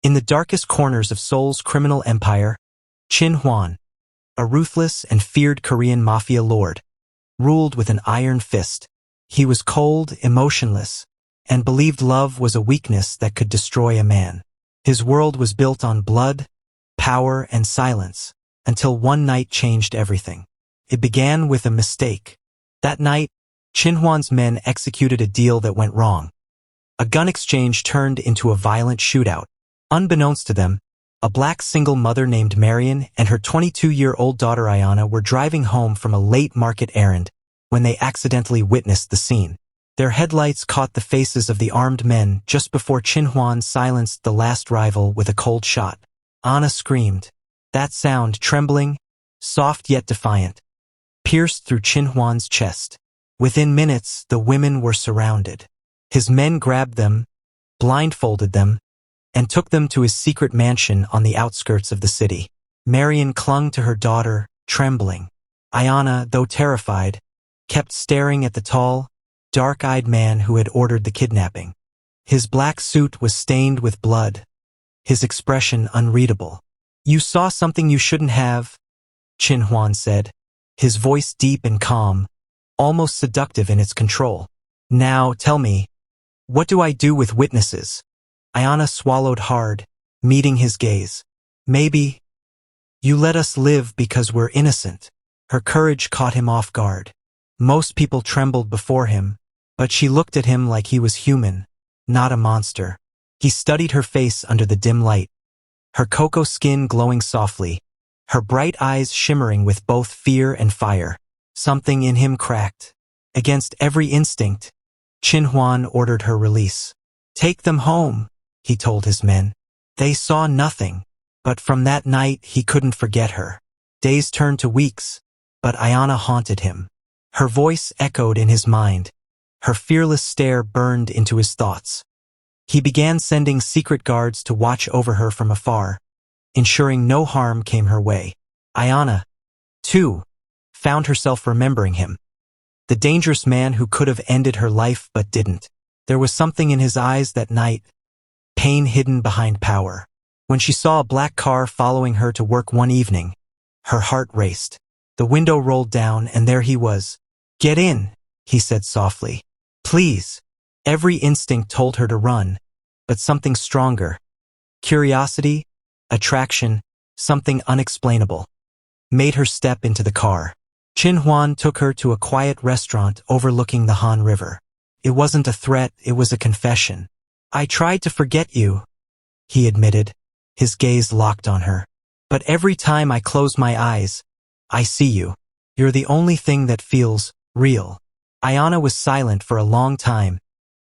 In the darkest corners of Seoul's criminal empire, Chin Hwan, a ruthless and feared Korean mafia lord, ruled with an iron fist. He was cold, emotionless, and believed love was a weakness that could destroy a man. His world was built on blood, power, and silence, until one night changed everything. It began with a mistake. That night, Chin Hwan's men executed a deal that went wrong. A gun exchange turned into a violent shootout. Unbeknownst to them, a black single mother named Marion and her 22-year-old daughter Ayana were driving home from a late market errand when they accidentally witnessed the scene. Their headlights caught the faces of the armed men just before Chin Hwan silenced the last rival with a cold shot. Anna screamed. That sound, trembling, soft yet defiant, pierced through Chin Hwan's chest. Within minutes, the women were surrounded. His men grabbed them, blindfolded them, and took them to his secret mansion on the outskirts of the city. Marion clung to her daughter, trembling. Ayana, though terrified, kept staring at the tall, dark-eyed man who had ordered the kidnapping. His black suit was stained with blood, his expression unreadable. "You saw something you shouldn't have," Chin Hwan said, his voice deep and calm, almost seductive in its control. "Now, tell me, what do I do with witnesses?" Ayana swallowed hard, meeting his gaze. "Maybe you let us live because we're innocent." Her courage caught him off guard. Most people trembled before him, but she looked at him like he was human, not a monster. He studied her face under the dim light, her cocoa skin glowing softly, her bright eyes shimmering with both fear and fire. Something in him cracked. Against every instinct, Chin Hwan ordered her release. "Take them home," he told his men. They saw nothing, but from that night he couldn't forget her. Days turned to weeks, but Ayana haunted him. Her voice echoed in his mind. Her fearless stare burned into his thoughts. He began sending secret guards to watch over her from afar, ensuring no harm came her way. Ayana, too, found herself remembering him. The dangerous man who could have ended her life but didn't. There was something in his eyes that night, pain hidden behind power. When she saw a black car following her to work one evening, her heart raced. The window rolled down and there he was. "Get in," he said softly. "Please." Every instinct told her to run, but something stronger. Curiosity, attraction, something unexplainable, made her step into the car. Chin Hwan took her to a quiet restaurant overlooking the Han River. It wasn't a threat, it was a confession. "I tried to forget you," he admitted, his gaze locked on her. "But every time I close my eyes, I see you. You're the only thing that feels real." Ayana was silent for a long time,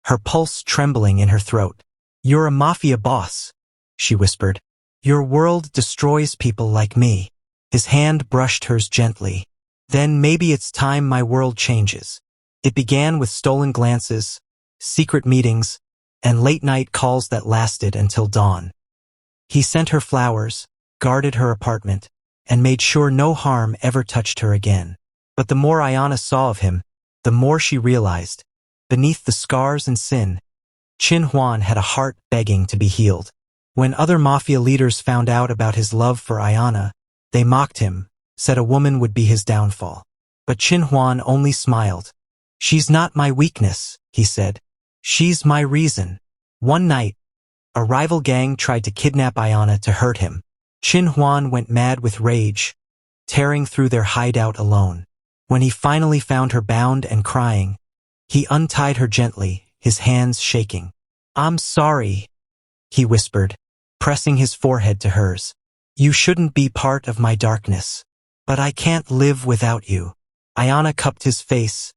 her pulse trembling in her throat. "You're a mafia boss," she whispered. "Your world destroys people like me." His hand brushed hers gently. "Then maybe it's time my world changes." It began with stolen glances, secret meetings, and late-night calls that lasted until dawn. He sent her flowers, guarded her apartment, and made sure no harm ever touched her again. But the more Ayana saw of him, the more she realized, beneath the scars and sin, Chin Hwan had a heart begging to be healed. When other mafia leaders found out about his love for Ayana, they mocked him, said a woman would be his downfall. But Chin Hwan only smiled. "She's not my weakness," he said. "She's my reason." One night, a rival gang tried to kidnap Ayana to hurt him. Chin Hwan went mad with rage, tearing through their hideout alone. When he finally found her bound and crying, he untied her gently, his hands shaking. "I'm sorry," he whispered, pressing his forehead to hers. "You shouldn't be part of my darkness. But I can't live without you." Ayana cupped his face,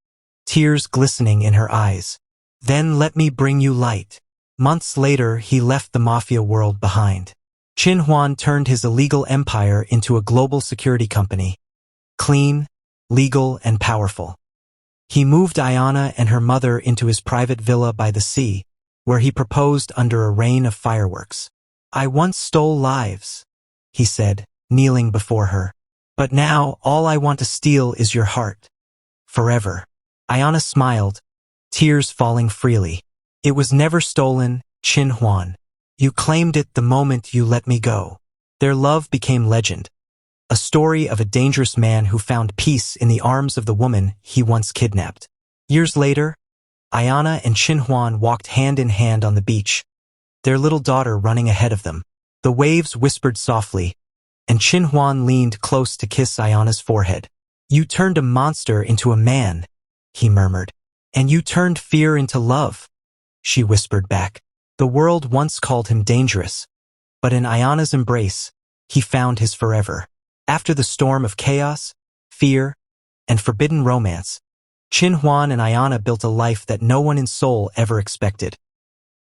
tears glistening in her eyes. "Then let me bring you light." Months later, he left the mafia world behind. Chin Hwan turned his illegal empire into a global security company. Clean, legal, and powerful. He moved Ayana and her mother into his private villa by the sea, where he proposed under a rain of fireworks. "I once stole lives," he said, kneeling before her. "But now all I want to steal is your heart. Forever." Ayana smiled, tears falling freely. "It was never stolen, Chin Hwan. You claimed it the moment you let me go. Their love became legend, a story of a dangerous man who found peace in the arms of the woman he once kidnapped. Years later, Ayana and Qinhuan walked hand in hand on the beach, their little daughter running ahead of them. The waves whispered softly, and Qinhuan leaned close to kiss Ayana's forehead. You turned a monster into a man, he murmured. And you turned fear into love, she whispered back. The world once called him dangerous, but in Ayana's embrace, he found his forever. After the storm of chaos, fear, and forbidden romance, Qinhuan and Ayana built a life that no one in Seoul ever expected.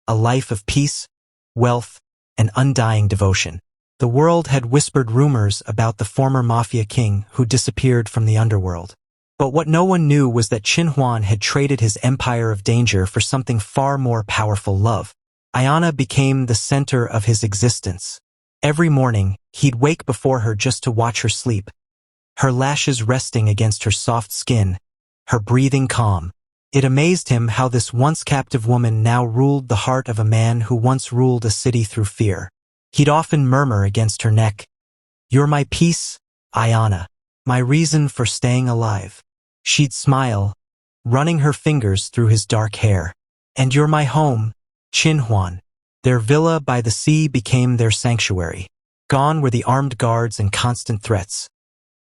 A life of peace, wealth, and undying devotion. The world had whispered rumors about the former Mafia king who disappeared from the underworld. But what no one knew was that Qinhuan had traded his empire of danger for something far more powerful: love. Ayana became the center of his existence. Every morning, he'd wake before her just to watch her sleep, her lashes resting against her soft skin, her breathing calm. It amazed him how this once captive woman now ruled the heart of a man who once ruled a city through fear. He'd often murmur against her neck, "You're my peace, Ayana, my reason for staying alive." She'd smile, running her fingers through his dark hair. "And you're my home, Qinhuan." Their villa by the sea became their sanctuary. Gone were the armed guards and constant threats.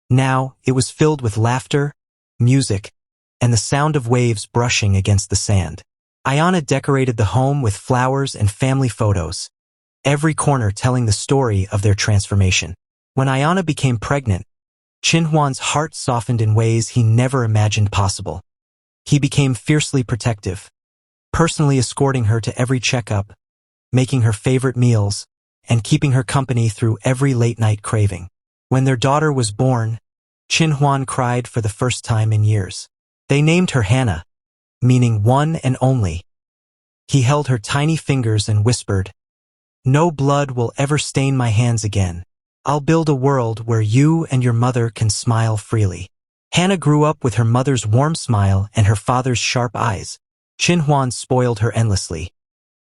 Now it was filled with laughter, music, and the sound of waves brushing against the sand. Ayana decorated the home with flowers and family photos, every corner telling the story of their transformation. When Ayana became pregnant, Qinhuan's heart softened in ways he never imagined possible. He became fiercely protective, personally escorting her to every checkup, making her favorite meals, and keeping her company through every late-night craving. When their daughter was born, Qinhuan cried for the first time in years. They named her Hannah, meaning one and only. He held her tiny fingers and whispered, "No blood will ever stain my hands again. I'll build a world where you and your mother can smile freely." Hannah grew up with her mother's warm smile and her father's sharp eyes. Qinhuan spoiled her endlessly,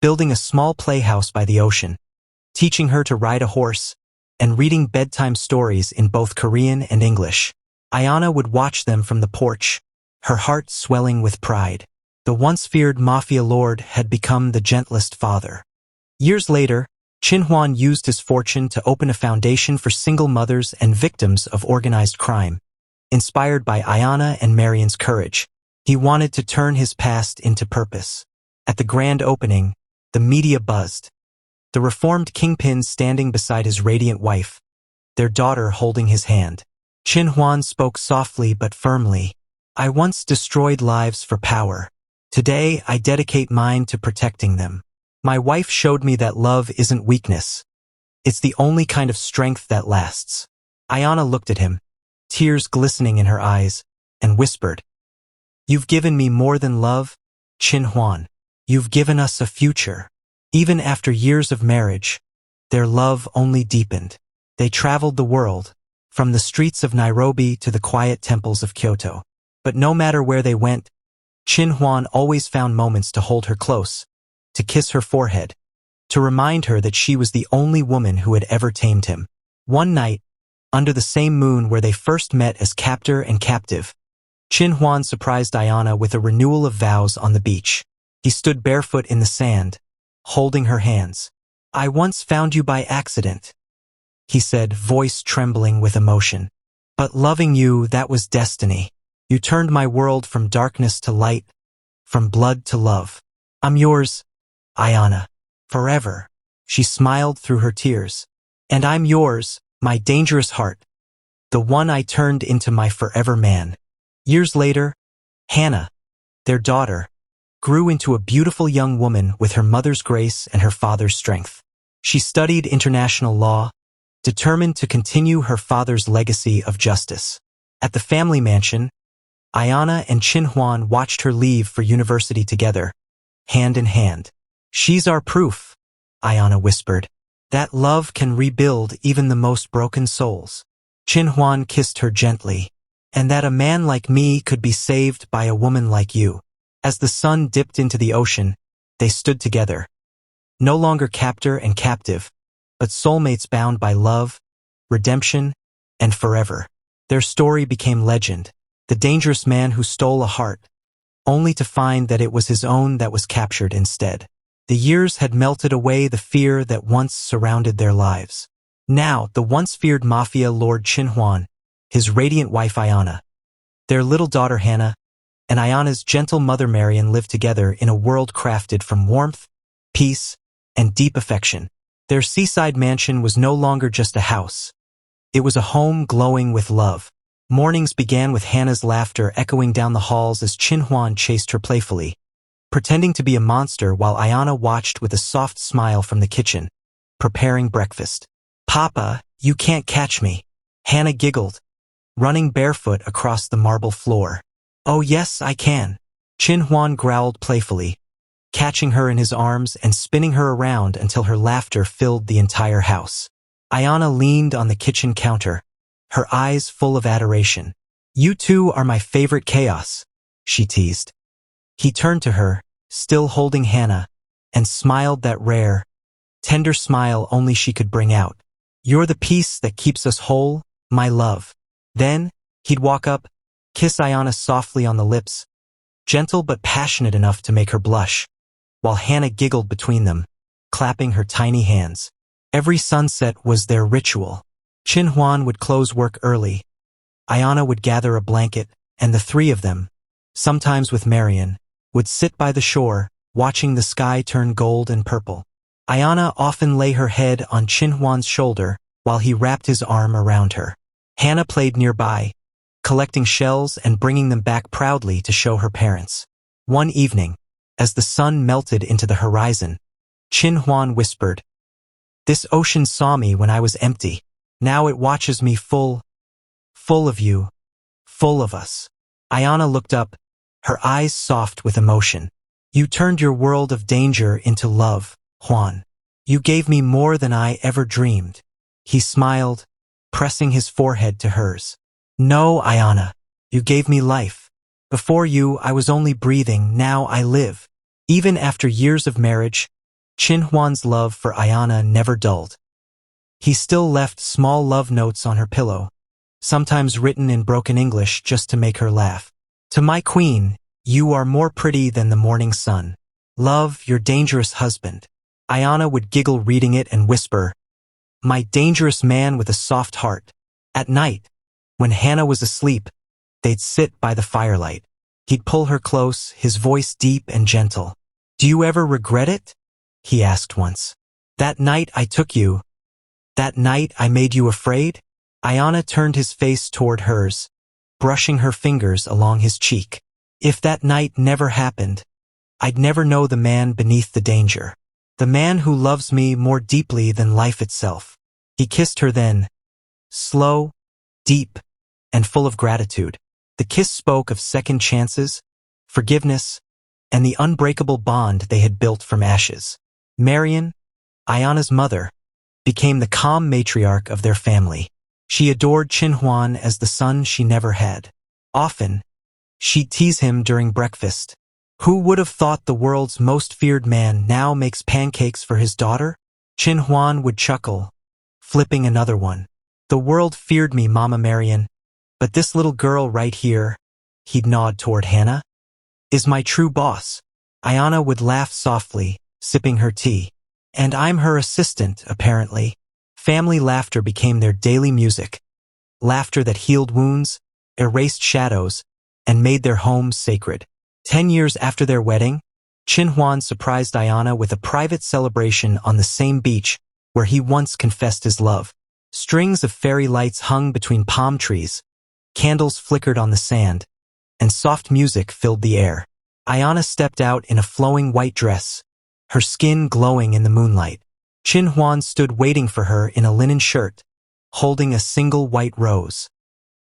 building a small playhouse by the ocean, teaching her to ride a horse, and reading bedtime stories in both Korean and English. Ayana would watch them from the porch, her heart swelling with pride. The once feared Mafia lord had become the gentlest father. Years later, Qinhuan used his fortune to open a foundation for single mothers and victims of organized crime. Inspired by Ayana and Marion's courage, he wanted to turn his past into purpose. At the grand opening, the media buzzed, the reformed kingpin standing beside his radiant wife, their daughter holding his hand. Qinhuan spoke softly but firmly, "I once destroyed lives for power. Today I dedicate mine to protecting them. My wife showed me that love isn't weakness. It's the only kind of strength that lasts." Ayana looked at him, tears glistening in her eyes, and whispered, "You've given me more than love, Qinhuan. You've given us a future." Even after years of marriage, their love only deepened. They traveled the world, from the streets of Nairobi to the quiet temples of Kyoto. But no matter where they went, Qinhuan always found moments to hold her close, to kiss her forehead, to remind her that she was the only woman who had ever tamed him. One night, under the same moon where they first met as captor and captive, Qinhuan surprised Ayana with a renewal of vows on the beach. He stood barefoot in the sand, holding her hands. "I once found you by accident," he said, voice trembling with emotion. "But loving you, that was destiny. You turned my world from darkness to light, from blood to love. I'm yours, Ayana, forever." She smiled through her tears. "And I'm yours, my dangerous heart, the one I turned into my forever man." Years later, Hannah, their daughter, grew into a beautiful young woman with her mother's grace and her father's strength. She studied international law, determined to continue her father's legacy of justice. At the family mansion, Ayana and Qinhuan watched her leave for university together, hand in hand. "She's our proof," Ayana whispered, "that love can rebuild even the most broken souls." Qinhuan kissed her gently, "And that a man like me could be saved by a woman like you." As the sun dipped into the ocean, they stood together, no longer captor and captive, but soulmates bound by love, redemption, and forever. Their story became legend, the dangerous man who stole a heart, only to find that it was his own that was captured instead. The years had melted away the fear that once surrounded their lives. Now, the once feared Mafia Lord Qin, his radiant wife Ayana, their little daughter Hannah, and Ayana's gentle mother Marian lived together in a world crafted from warmth, peace, and deep affection. Their seaside mansion was no longer just a house. It was a home glowing with love. Mornings began with Hannah's laughter echoing down the halls as Qin chased her playfully, pretending to be a monster while Ayana watched with a soft smile from the kitchen, preparing breakfast. "Papa, you can't catch me," Hannah giggled, running barefoot across the marble floor. "Oh yes, I can," Qin growled playfully, catching her in his arms and spinning her around until her laughter filled the entire house. Ayana leaned on the kitchen counter, her eyes full of adoration. "You two are my favorite chaos," she teased. He turned to her, still holding Hannah, and smiled that rare, tender smile only she could bring out. "You're the peace that keeps us whole, my love." Then, he'd walk up, kiss Ayana softly on the lips, gentle but passionate enough to make her blush, while Hannah giggled between them, clapping her tiny hands. Every sunset was their ritual. Qin would close work early. Ayana would gather a blanket, and the three of them, sometimes with Marian, would sit by the shore, watching the sky turn gold and purple. Ayana often lay her head on Qin shoulder while he wrapped his arm around her. Hannah played nearby, collecting shells and bringing them back proudly to show her parents. One evening, as the sun melted into the horizon, Qin whispered, "This ocean saw me when I was empty. Now it watches me full of you, full of us." Ayana looked up, her eyes soft with emotion. "You turned your world of danger into love, Juan. You gave me more than I ever dreamed." He smiled, pressing his forehead to hers. "No, Ayana, you gave me life. Before you, I was only breathing, now I live." Even after years of marriage, Qin love for Ayana never dulled. He still left small love notes on her pillow, sometimes written in broken English just to make her laugh. "To my queen, you are more pretty than the morning sun. Love, your dangerous husband." Ayana would giggle reading it and whisper, "My dangerous man with a soft heart." At night, when Hannah was asleep, they'd sit by the firelight. He'd pull her close, his voice deep and gentle. "Do you ever regret it?" he asked once. "That night I took you. That night I made you afraid?" Ayana turned his face toward hers, brushing her fingers along his cheek. "If that night never happened, I'd never know the man beneath the danger. The man who loves me more deeply than life itself." He kissed her then, slow, deep, and full of gratitude. The kiss spoke of second chances, forgiveness, and the unbreakable bond they had built from ashes. Marian, Ayana's mother, became the calm matriarch of their family. She adored Qin as the son she never had. Often, she'd tease him during breakfast. "Who would have thought the world's most feared man now makes pancakes for his daughter?" Qin would chuckle, flipping another one. "The world feared me, Mama Marian, but this little girl right here," he'd nod toward Hannah, "is my true boss." Ayana would laugh softly, sipping her tea. "And I'm her assistant, apparently." Family laughter became their daily music. Laughter that healed wounds, erased shadows, and made their home sacred. 10 years after their wedding, Qin surprised Ayana with a private celebration on the same beach where he once confessed his love. Strings of fairy lights hung between palm trees, candles flickered on the sand, and soft music filled the air. Ayana stepped out in a flowing white dress, her skin glowing in the moonlight. Qin stood waiting for her in a linen shirt, holding a single white rose.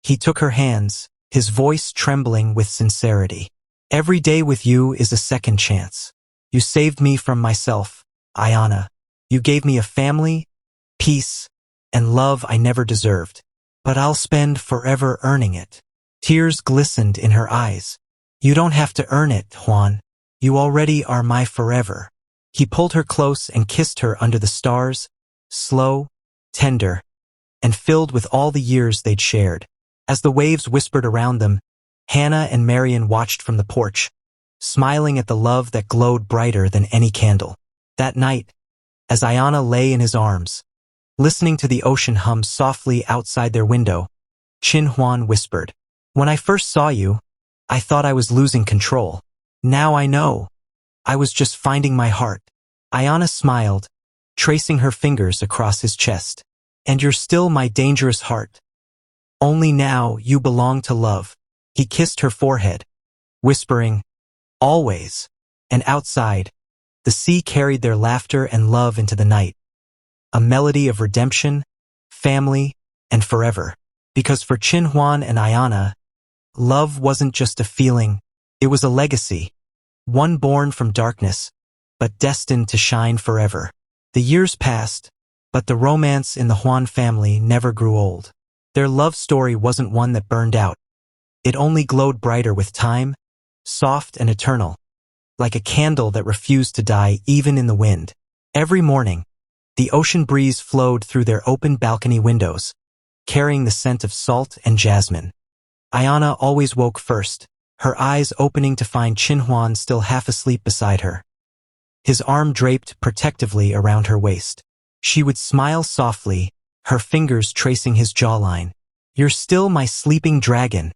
He took her hands, his voice trembling with sincerity. "Every day with you is a second chance. You saved me from myself, Ayana. You gave me a family, peace, and love I never deserved. But I'll spend forever earning it." Tears glistened in her eyes. "You don't have to earn it, Juan. You already are my forever." He pulled her close and kissed her under the stars, slow, tender, and filled with all the years they'd shared. As the waves whispered around them, Hannah and Marian watched from the porch, smiling at the love that glowed brighter than any candle. That night, as Ayana lay in his arms, listening to the ocean hum softly outside their window, Chin Huan whispered, "When I first saw you, I thought I was losing control. Now I know. I was just finding my heart." Ayana smiled, tracing her fingers across his chest. "And you're still my dangerous heart. Only now you belong to love." He kissed her forehead, whispering, "Always." And outside, the sea carried their laughter and love into the night, a melody of redemption, family, and forever. Because for Chin Huan and Ayana, love wasn't just a feeling, it was a legacy, one born from darkness, but destined to shine forever. The years passed, but the romance in the Huan family never grew old. Their love story wasn't one that burned out. It only glowed brighter with time, soft and eternal, like a candle that refused to die even in the wind. Every morning, the ocean breeze flowed through their open balcony windows, carrying the scent of salt and jasmine. Ayana always woke first, her eyes opening to find Chin Huan still half asleep beside her, his arm draped protectively around her waist. She would smile softly, her fingers tracing his jawline. "You're still my sleeping dragon,"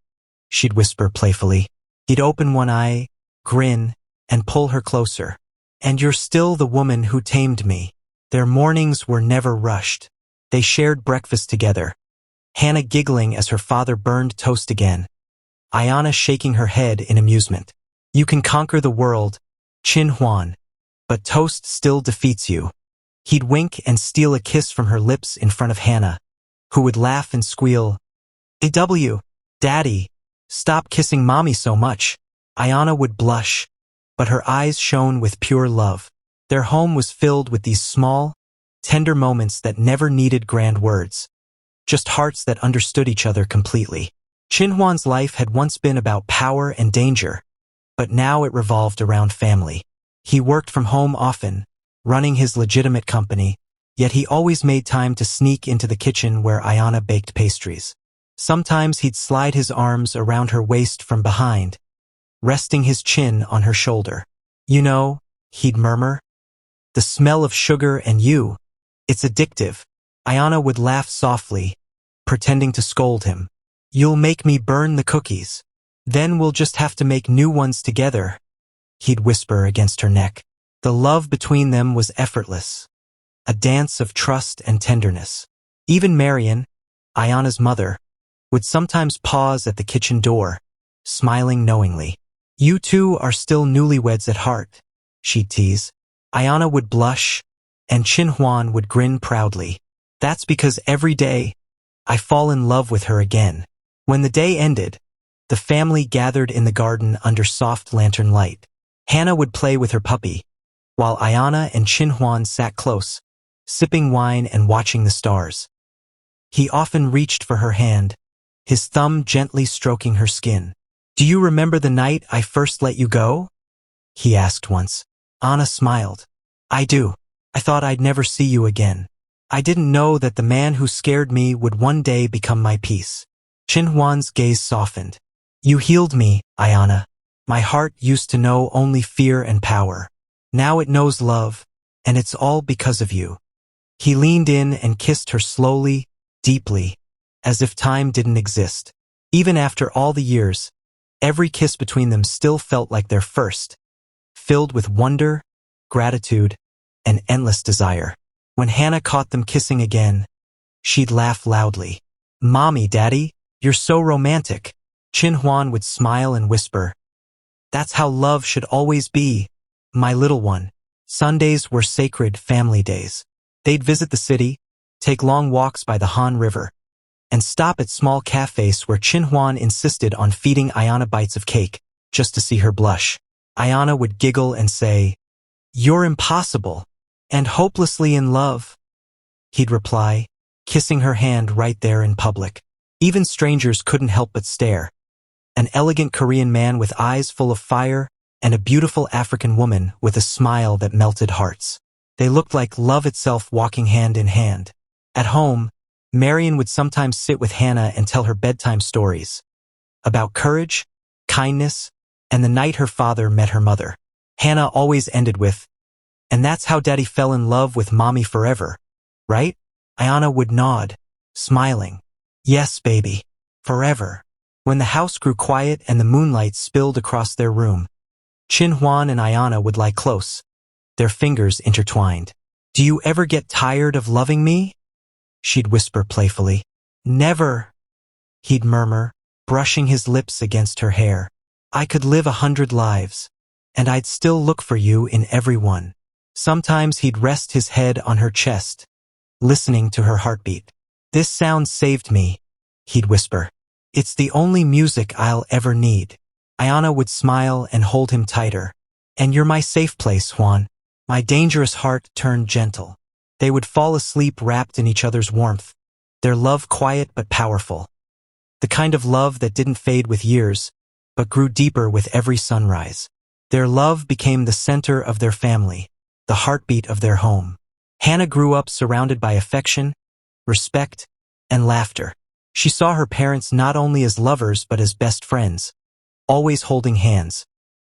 she'd whisper playfully. He'd open one eye, grin, and pull her closer. "And you're still the woman who tamed me." Their mornings were never rushed. They shared breakfast together, Hannah giggling as her father burned toast again, Ayana shaking her head in amusement. "You can conquer the world, Chin Huan, but toast still defeats you." He'd wink and steal a kiss from her lips in front of Hannah, who would laugh and squeal, "AW, Daddy, stop kissing Mommy so much." Ayana would blush, but her eyes shone with pure love. Their home was filled with these small, tender moments that never needed grand words, just hearts that understood each other completely. Chin Huan's life had once been about power and danger, but now it revolved around family. He worked from home often, running his legitimate company, yet he always made time to sneak into the kitchen where Ayana baked pastries. Sometimes he'd slide his arms around her waist from behind, resting his chin on her shoulder. "You know," he'd murmur, "the smell of sugar and you, it's addictive." Ayana would laugh softly, pretending to scold him. "You'll make me burn the cookies. Then we'll just have to make new ones together," he'd whisper against her neck. The love between them was effortless, a dance of trust and tenderness. Even Marian, Ayana's mother, would sometimes pause at the kitchen door, smiling knowingly. "You two are still newlyweds at heart," she'd tease. Ayana would blush, and Chin Huan would grin proudly. "That's because every day, I fall in love with her again." When the day ended, the family gathered in the garden under soft lantern light. Hannah would play with her puppy, while Ayana and Chin Huan sat close, sipping wine and watching the stars. He often reached for her hand, his thumb gently stroking her skin. "Do you remember the night I first let you go?" he asked once. Anna smiled. "I do. I thought I'd never see you again. I didn't know that the man who scared me would one day become my peace." Chin Huan's gaze softened. "You healed me, Ayana. My heart used to know only fear and power. Now it knows love, and it's all because of you." He leaned in and kissed her slowly, deeply, as if time didn't exist. Even after all the years, every kiss between them still felt like their first, filled with wonder, gratitude, and endless desire. When Hannah caught them kissing again, she'd laugh loudly. "Mommy, Daddy, you're so romantic." Chin Huan would smile and whisper, "That's how love should always be, my little one." Sundays were sacred family days. They'd visit the city, take long walks by the Han River, and stop at small cafes where Chin Huan insisted on feeding Ayana bites of cake, just to see her blush. Ayana would giggle and say, "You're impossible, and hopelessly in love," he'd reply, kissing her hand right there in public. Even strangers couldn't help but stare. An elegant Korean man with eyes full of fire, and a beautiful African woman with a smile that melted hearts. They looked like love itself walking hand in hand. At home, Marian would sometimes sit with Hannah and tell her bedtime stories about courage, kindness, and the night her father met her mother. Hannah always ended with, "And that's how Daddy fell in love with Mommy forever, right?" Ayana would nod, smiling. "Yes, baby, forever." When the house grew quiet and the moonlight spilled across their room, Chin-Huan and Ayana would lie close, their fingers intertwined. "Do you ever get tired of loving me?" she'd whisper playfully. "Never," he'd murmur, brushing his lips against her hair. "I could live 100 lives, and I'd still look for you in every one." Sometimes he'd rest his head on her chest, listening to her heartbeat. "This sound saved me," he'd whisper. "It's the only music I'll ever need." Ayana would smile and hold him tighter. "And you're my safe place, Juan." My dangerous heart turned gentle. They would fall asleep wrapped in each other's warmth, their love quiet but powerful. The kind of love that didn't fade with years, but grew deeper with every sunrise. Their love became the center of their family, the heartbeat of their home. Hannah grew up surrounded by affection, respect, and laughter. She saw her parents not only as lovers but as best friends, always holding hands,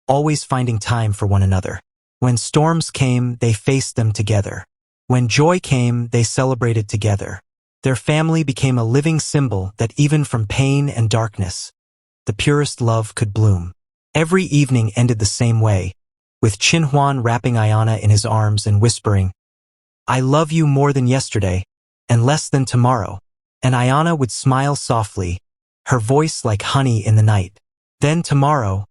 always finding time for one another. When storms came, they faced them together. When joy came, they celebrated together. Their family became a living symbol that even from pain and darkness, the purest love could bloom. Every evening ended the same way, with Chin-Huan wrapping Ayana in his arms and whispering, "I love you more than yesterday, and less than tomorrow." And Ayana would smile softly, her voice like honey in the night. "Then tomorrow,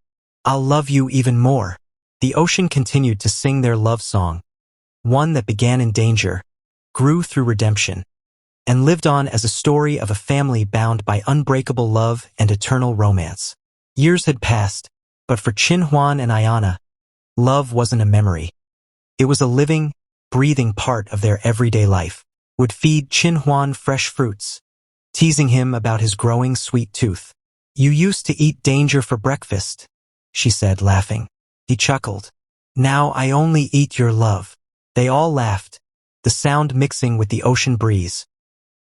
I'll love you even more." The ocean continued to sing their love song, one that began in danger, grew through redemption, and lived on as a story of a family bound by unbreakable love and eternal romance. Years had passed, but for Chin-Huan and Ayana, love wasn't a memory. It was a living, breathing part of their everyday life. Would feed Chin-Huan fresh fruits, teasing him about his growing sweet tooth. "You used to eat danger for breakfast," she said, laughing. He chuckled. "Now I only eat your love." They all laughed, the sound mixing with the ocean breeze.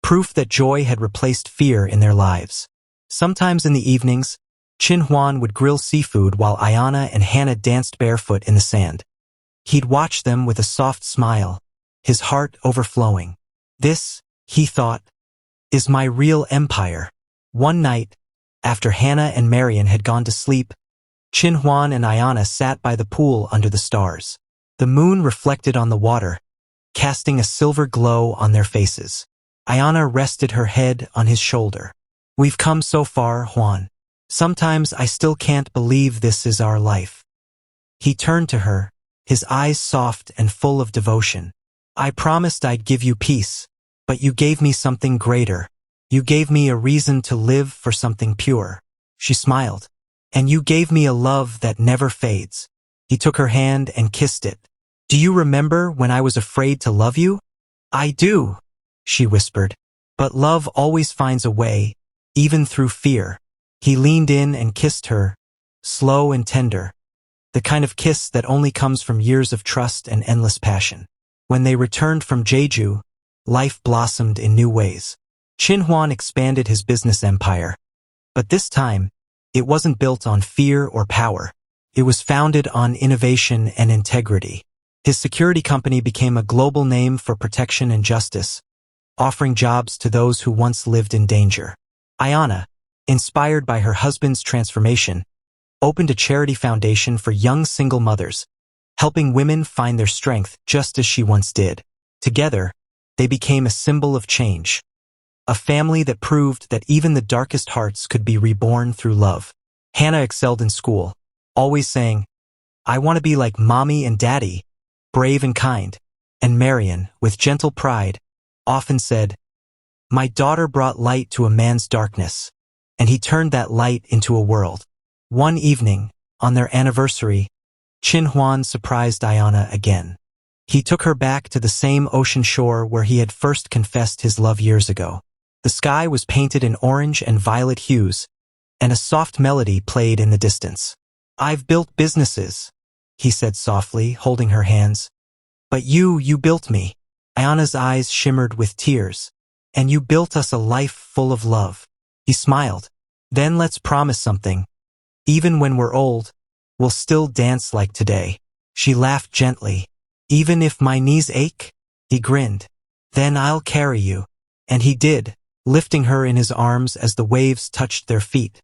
Proof that joy had replaced fear in their lives. Sometimes in the evenings, Chin-Huan would grill seafood while Ayana and Hannah danced barefoot in the sand. He'd watch them with a soft smile, his heart overflowing. "This," he thought, "is my real empire." One night, after Hannah and Marian had gone to sleep, Chin-Huan and Ayana sat by the pool under the stars. The moon reflected on the water, casting a silver glow on their faces. Ayana rested her head on his shoulder. "We've come so far, Juan. Sometimes I still can't believe this is our life." He turned to her, his eyes soft and full of devotion. "I promised I'd give you peace, but you gave me something greater. You gave me a reason to live for something pure." She smiled. "And you gave me a love that never fades." He took her hand and kissed it. "Do you remember when I was afraid to love you?" "I do," she whispered. "But love always finds a way, even through fear." He leaned in and kissed her, slow and tender, the kind of kiss that only comes from years of trust and endless passion. When they returned from Jeju, life blossomed in new ways. Chin-Huan expanded his business empire, but this time, it wasn't built on fear or power. It was founded on innovation and integrity. His security company became a global name for protection and justice, offering jobs to those who once lived in danger. Ayana, inspired by her husband's transformation, opened a charity foundation for young single mothers, helping women find their strength just as she once did. Together, they became a symbol of change, a family that proved that even the darkest hearts could be reborn through love. Hannah excelled in school, always saying, "I want to be like Mommy and Daddy, brave and kind." And Marian, with gentle pride, often said, "My daughter brought light to a man's darkness, and he turned that light into a world." One evening, on their anniversary, Chin-Huan surprised Ayana again. He took her back to the same ocean shore where he had first confessed his love years ago. The sky was painted in orange and violet hues, and a soft melody played in the distance. I've built businesses, he said softly, holding her hands. But you built me. Ayana's eyes shimmered with tears. And you built us a life full of love. He smiled. Then let's promise something. Even when we're old, we'll still dance like today. She laughed gently. Even if my knees ache? He grinned. Then I'll carry you. And he did, lifting her in his arms as the waves touched their feet,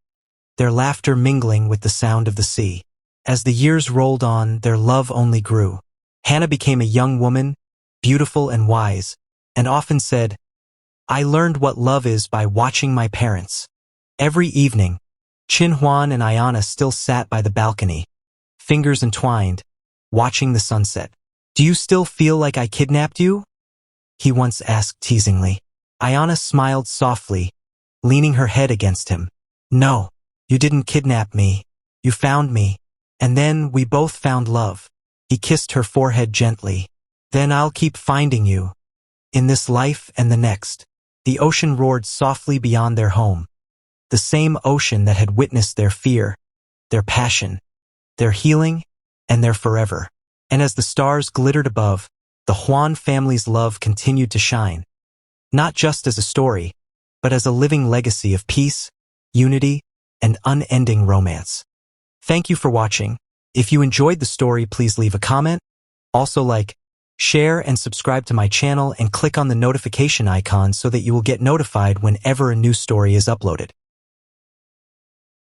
their laughter mingling with the sound of the sea. As the years rolled on, their love only grew. Hannah became a young woman, beautiful and wise, and often said, I learned what love is by watching my parents. Every evening, Chin-Huan and Ayana still sat by the balcony, fingers entwined, watching the sunset. Do you still feel like I kidnapped you? He once asked teasingly. Ayana smiled softly, leaning her head against him. No, you didn't kidnap me. You found me. And then we both found love. He kissed her forehead gently. Then I'll keep finding you. In this life and the next. The ocean roared softly beyond their home. The same ocean that had witnessed their fear, their passion, their healing, and their forever. And as the stars glittered above, the Huan family's love continued to shine. Not just as a story, but as a living legacy of peace, unity, and unending romance. Thank you for watching. If you enjoyed the story, please leave a comment. Also like, share, and subscribe to my channel and click on the notification icon so that you will get notified whenever a new story is uploaded.